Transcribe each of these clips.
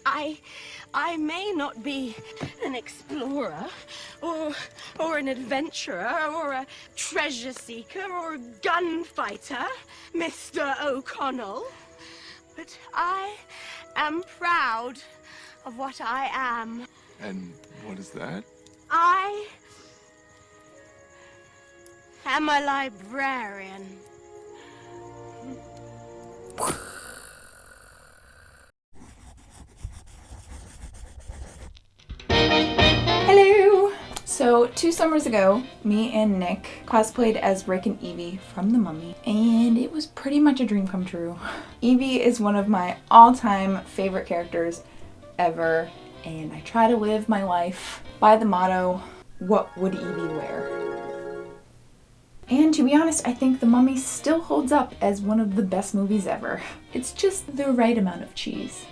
I may not be an explorer, or an adventurer, or a treasure seeker, or a gunfighter, Mr. O'Connell, but I am proud of what I am. And what is that? I am a librarian. Hello! So 2 summers ago, me and Nick cosplayed as Rick and Evie from The Mummy, and it was pretty much a dream come true. Evie is one of my all-time favorite characters ever, and I try to live my life by the motto, what would Evie wear? And to be honest, I think The Mummy still holds up as one of the best movies ever. It's just the right amount of cheese.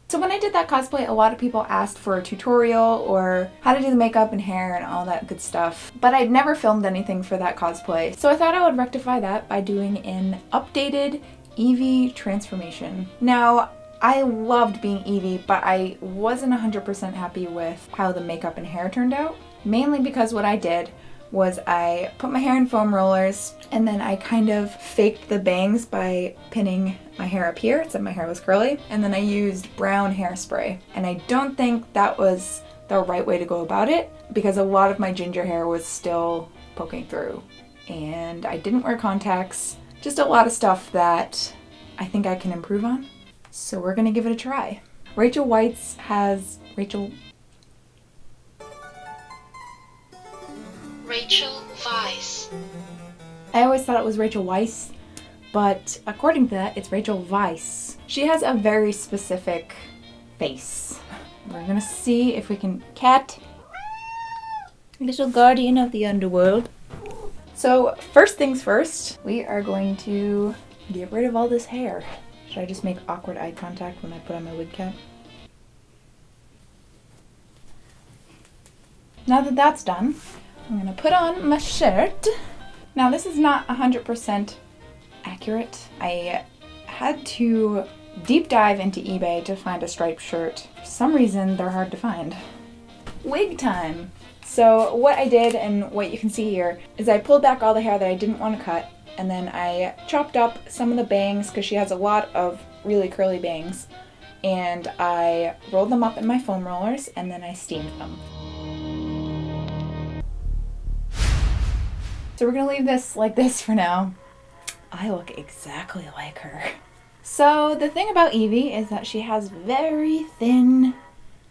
So when I did that cosplay, a lot of people asked for a tutorial or how to do the makeup and hair and all that good stuff. But I'd never filmed anything for that cosplay. So I thought I would rectify that by doing an updated Evie transformation. Now, I loved being Evie, but I wasn't 100% happy with how the makeup and hair turned out. Mainly because what I did was I put my hair in foam rollers and then I kind of faked the bangs by pinning my hair up here, except my hair was curly, and then I used brown hairspray. And I don't think that was the right way to go about it because a lot of my ginger hair was still poking through. And I didn't wear contacts, just a lot of stuff that I think I can improve on. So we're gonna give it a try. Rachel Weisz has Rachel Weisz. I always thought it was Rachel Weisz, but according to that, it's Rachel Weisz. She has a very specific face. We're gonna see if we can... Cat! Little guardian of the underworld. So, first things first, we are going to get rid of all this hair. Should I just make awkward eye contact when I put on my wig cap? Now that that's done, I'm gonna put on my shirt. Now this is not 100% accurate. I had to deep dive into eBay to find a striped shirt. For some reason, they're hard to find. Wig time! So what I did and what you can see here is I pulled back all the hair that I didn't want to cut, and then I chopped up some of the bangs because she has a lot of really curly bangs, and I rolled them up in my foam rollers and then I steamed them. So we're gonna leave this like this for now. I look exactly like her. So the thing about Evie is that she has very thin,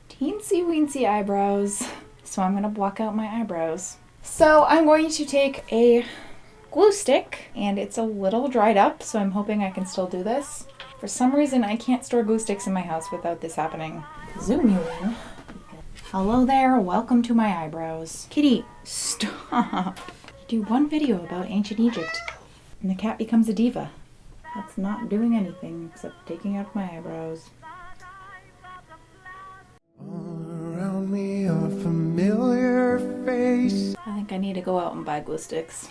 teensy weensy eyebrows. So I'm gonna block out my eyebrows. So I'm going to take a glue stick, and it's a little dried up, so I'm hoping I can still do this. For some reason, I can't store glue sticks in my house without this happening. Zoom you in. Hello there, welcome to my eyebrows. Kitty, stop. Do one video about ancient Egypt, and the cat becomes a diva. That's not doing anything except taking out my eyebrows. All around me a familiar face. I think I need to go out and buy glue sticks.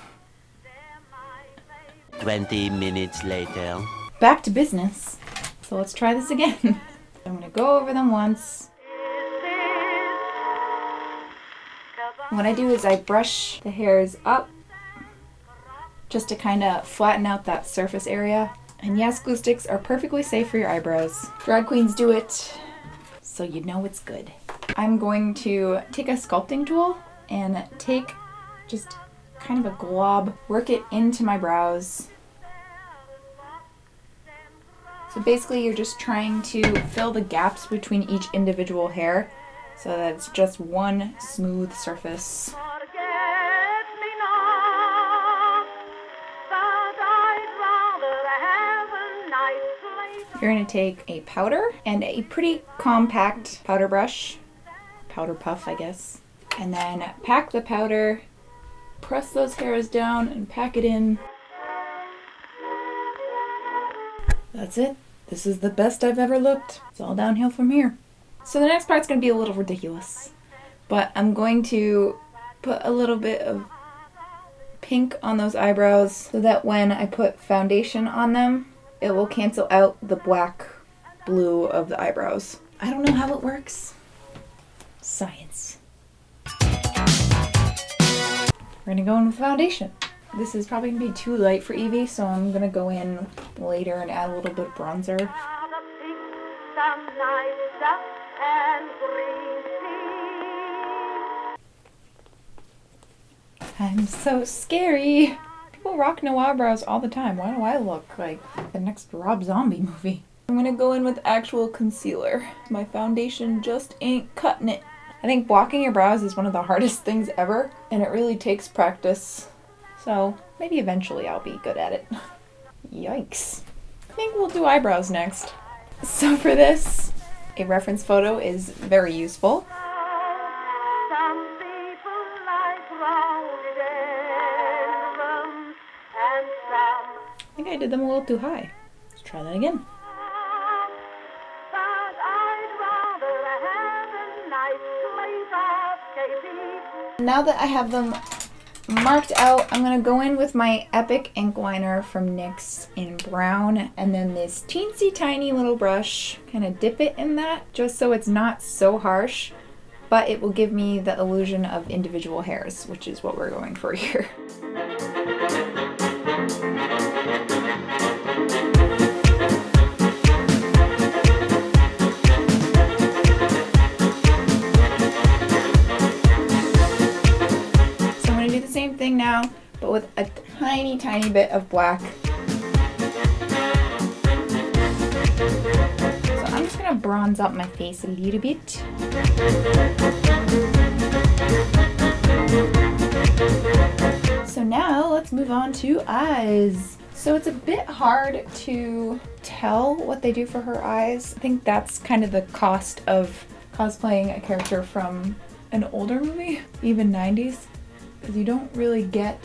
20 minutes later. Back to business. So let's try this again. I'm gonna go over them once. What I do is I brush the hairs up just to kind of flatten out that surface area. And yes, glue sticks are perfectly safe for your eyebrows. Drag queens do it, so you know it's good. I'm going to take a sculpting tool and take just kind of a glob, work it into my brows. So basically you're just trying to fill the gaps between each individual hair so that it's just one smooth surface. You're going to take a powder and a pretty compact powder brush, powder puff I guess, and then pack the powder, press those hairs down and pack it in. That's it. This is the best I've ever looked. It's all downhill from here. So the next part's going to be a little ridiculous, but I'm going to put a little bit of pink on those eyebrows so that when I put foundation on them, it will cancel out the black blue of the eyebrows. I don't know how it works. Science. We're gonna go in with foundation. This is probably gonna be too light for Evie, so I'm gonna go in later and add a little bit of bronzer. I'm so scary. People rock no eyebrows all the time. Why do I look like the next Rob Zombie movie? I'm gonna go in with actual concealer. My foundation just ain't cutting it. I think blocking your brows is one of the hardest things ever, and it really takes practice. So maybe eventually I'll be good at it. Yikes. I think we'll do eyebrows next. So for this, a reference photo is very useful. I think I did them a little too high. Let's try that again. Now that I have them marked out, I'm going to go in with my Epic ink liner from NYX in brown, and then this teensy tiny little brush, kind of dip it in that just so it's not so harsh, but it will give me the illusion of individual hairs, which is what we're going for here. Same thing now, but with a tiny bit of black. So I'm just gonna bronze up my face a little bit. So now let's move on to eyes. So it's a bit hard to tell what they do for her eyes. I think that's kind of the cost of cosplaying a character from an older movie, even 90s. Because you don't really get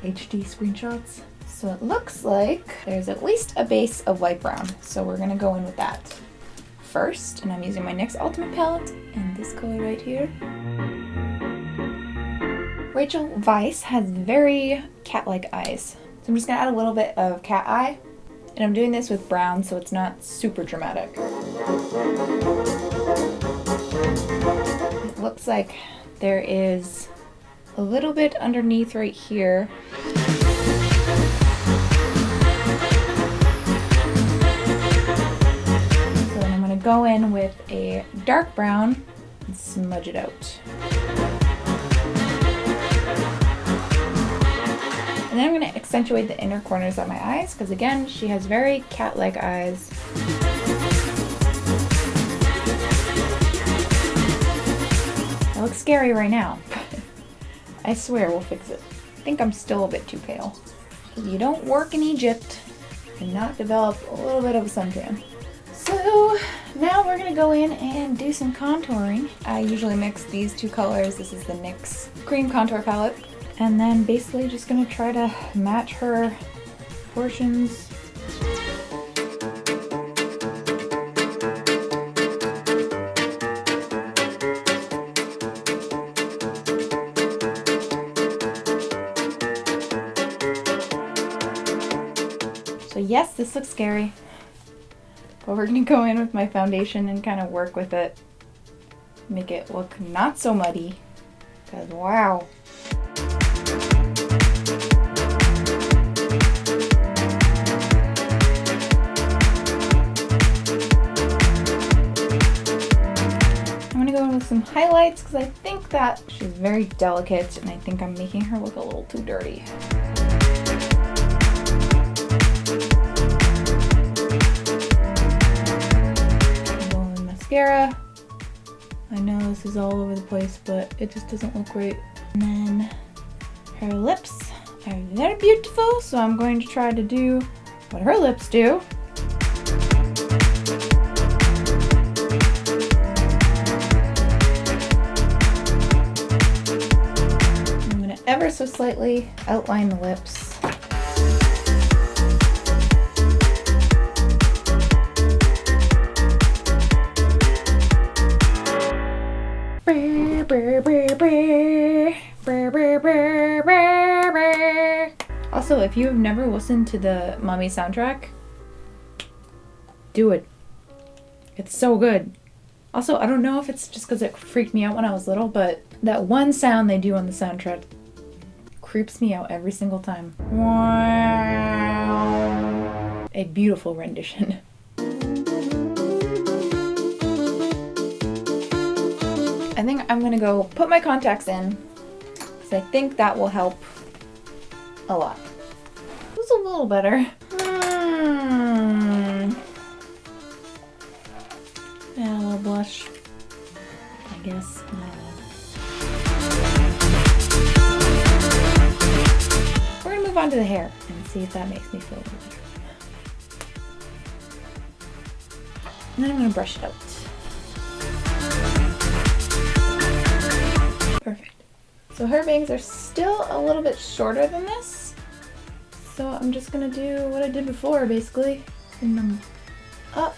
HD screenshots. So it looks like there's at least a base of light brown. So we're gonna go in with that first. And I'm using my NYX Ultimate palette in this color right here. Rachel Weisz has very cat-like eyes. So I'm just gonna add a little bit of cat eye. And I'm doing this with brown so it's not super dramatic. It looks like there is a little bit underneath right here. So then I'm going to go in with a dark brown and smudge it out. And then I'm going to accentuate the inner corners of my eyes because again, she has very cat-like eyes. That looks scary right now. I swear we'll fix it. I think I'm still a bit too pale. You don't work in Egypt and not develop a little bit of a suntan. So now we're gonna go in and do some contouring. I usually mix these two colors. This is the NYX cream contour palette. And then basically just gonna try to match her proportions. So yes, this looks scary, but we're gonna go in with my foundation and kind of work with it. Make it look not so muddy, because wow. I'm gonna go in with some highlights because I think that she's very delicate and I think I'm making her look a little too dirty. Mascara. I know this is all over the place, but it just doesn't look right. And then her lips are very beautiful, so I'm going to try to do what her lips do. I'm going to ever so slightly outline the lips. Also, if you have never listened to the Mummy soundtrack, do it. It's so good. Also, I don't know if it's just because it freaked me out when I was little, but that one sound they do on the soundtrack creeps me out every single time. Wow. A beautiful rendition. I think I'm gonna go put my contacts in because I think that will help a lot. It was a little better. Yeah, a little blush, I guess. We're gonna move on to the hair and see if that makes me feel a little better. And then I'm gonna brush it out. Perfect. So her bangs are still a little bit shorter than this. So I'm just gonna do what I did before, basically. Pin them up.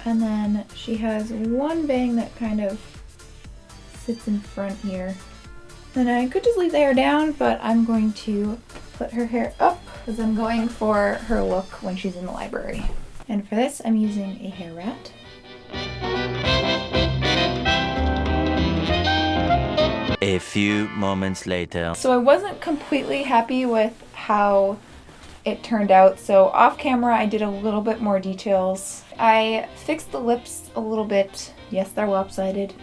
And then she has one bang that kind of sits in front here. And I could just leave the hair down, but I'm going to put her hair up because I'm going for her look when she's in the library. And for this, I'm using a hair rat. A few moments later. So I wasn't completely happy with how it turned out, so off camera I did a little bit more details. I fixed the lips a little bit. Yes, they're lopsided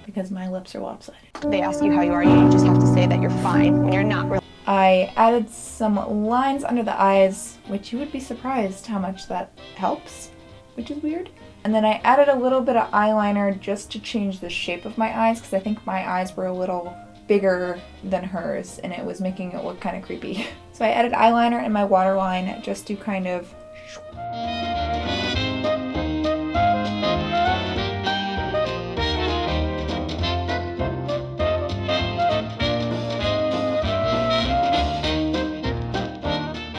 because my lips are lopsided. They ask you how you are, you just have to say that you're fine when you're not really. I added some lines under the eyes, which you would be surprised how much that helps, which is weird. And then I added a little bit of eyeliner just to change the shape of my eyes because I think my eyes were a little bigger than hers and it was making it look kind of creepy. So I added eyeliner in my waterline just to kind of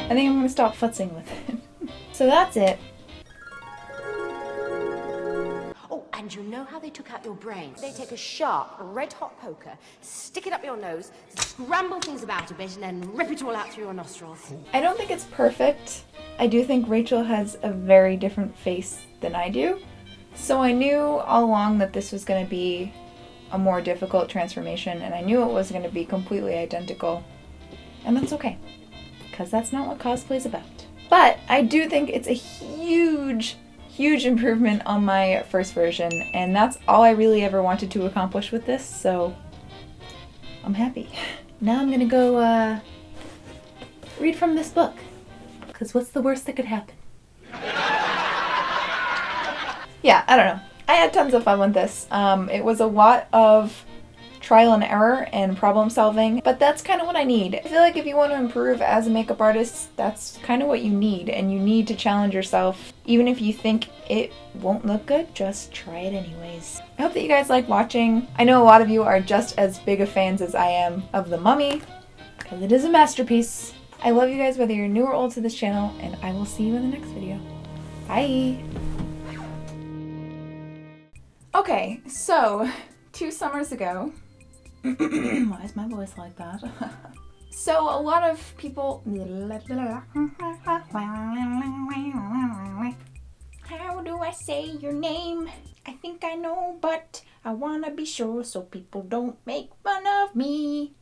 I think I'm gonna stop futzing with it. So that's it. Oh, and you know how they took out your brains? They take a sharp, red-hot poker, stick it up your nose, scramble things about a bit, and then rip it all out through your nostrils. I don't think it's perfect. I do think Rachel has a very different face than I do. So I knew all along that this was gonna be a more difficult transformation, and I knew it was gonna be completely identical. And that's okay, because that's not what cosplay is about. But I do think it's a huge improvement on my first version, and that's all I really ever wanted to accomplish with this, so I'm happy. Now I'm gonna go read from this book, because what's the worst that could happen? Yeah, I don't know. I had tons of fun with this. It was a lot of trial and error and problem solving, but that's kind of what I need. I feel like if you want to improve as a makeup artist, that's kind of what you need, and you need to challenge yourself. Even if you think it won't look good, just try it anyways. I hope that you guys like watching. I know a lot of you are just as big of fans as I am of The Mummy, because it is a masterpiece. I love you guys whether you're new or old to this channel, and I will see you in the next video. Bye! Okay, so 2 summers ago, why is my voice like that? So a lot of people, how do I say your name? I think I know, but I wanna be sure so people don't make fun of me.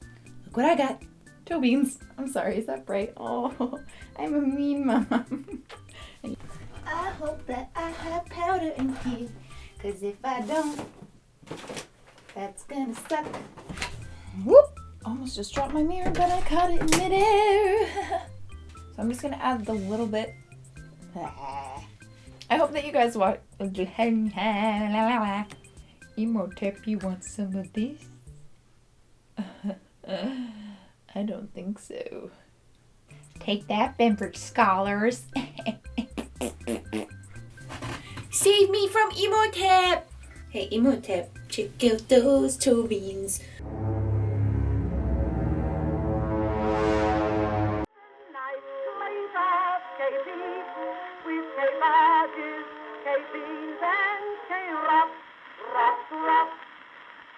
Look what I got. Toe beans. I'm sorry, is that bright? Oh, I'm a mean mom. I hope that I have powder in here, 'cause if I don't, that's gonna suck. Whoop! Almost just dropped my mirror, but I caught it in midair. So I'm just gonna add the little bit. I hope that you guys watch. Emotep, you want some of this? I don't think so. Take that, Bembridge scholars. Save me from Emotep! Hey Emotep, check out those toe beans.